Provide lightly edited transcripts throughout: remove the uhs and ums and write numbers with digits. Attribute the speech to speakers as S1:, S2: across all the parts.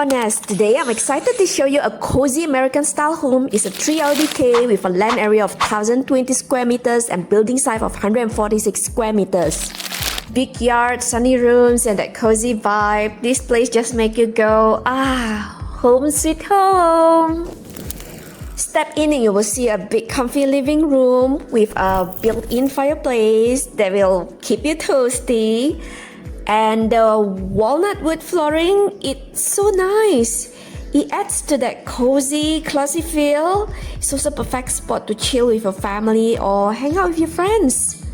S1: Nihoners. Today I'm excited to show you a cozy American style home. It's a 3LDK with a land area of 1,020 square meters and building size of 146 square meters. Big yard, sunny rooms and that cozy vibe. This place just make you go, home sweet home. Step in and you will see a big comfy living room with a built-in fireplace that will keep you toasty. And the walnut wood flooring, it's so nice. It adds to that cozy, classy feel. It's also a perfect spot to chill with your family or hang out with your friends.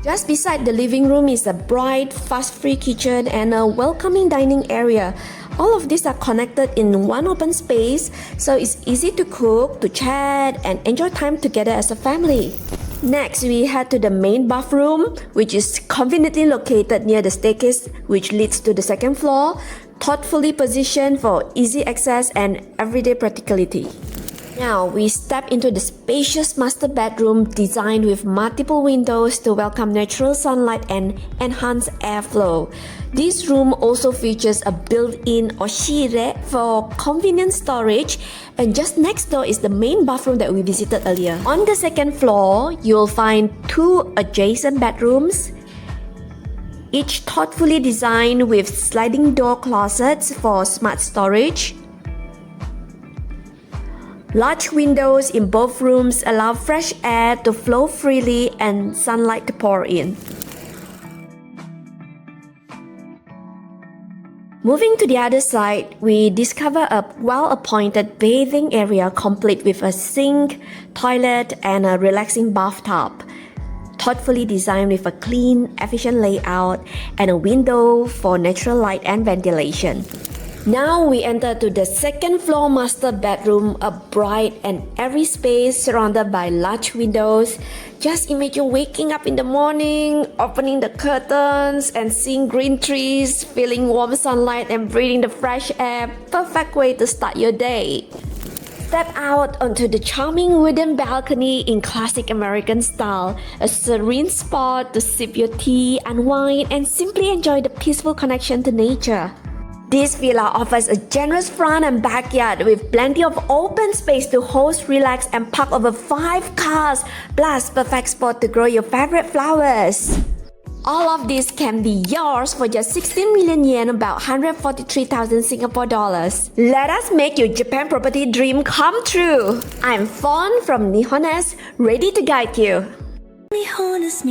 S1: Just beside the living room is a bright, fuss-free kitchen and a welcoming dining area. All of these are connected in one open space, so it's easy to cook, to chat, and enjoy time together as a family. Next, we head to the main bathroom, which is conveniently located near the staircase, which leads to the second floor, thoughtfully positioned for easy access and everyday practicality. Now, we step into the spacious master bedroom designed with multiple windows to welcome natural sunlight and enhance airflow. This room also features a built-in oshire for convenient storage, and just next door is the main bathroom that we visited earlier. On the second floor, you'll find two adjacent bedrooms, each thoughtfully designed with sliding door closets for smart storage. Large windows in both rooms allow fresh air to flow freely and sunlight to pour in. Moving to the other side, we discover a well-appointed bathing area complete with a sink, toilet, and a relaxing bathtub. Thoughtfully designed with a clean, efficient layout and a window for natural light and ventilation. Now we enter to the second floor master bedroom, a bright and airy space surrounded by large windows. Just imagine waking up in the morning, opening the curtains and seeing green trees, feeling warm sunlight and breathing the fresh air. Perfect way to start your day. Step out onto the charming wooden balcony in classic American style, a serene spot to sip your tea, unwind and simply enjoy the peaceful connection to nature. This villa offers a generous front and backyard with plenty of open space to host, relax, and park over 5 cars, plus perfect spot to grow your favorite flowers. All of this can be yours for just 16 million yen, about 143,000 Singapore dollars. Let us make your Japan property dream come true. I'm Fawn from Nihonest, ready to guide you.
S2: Nihonest,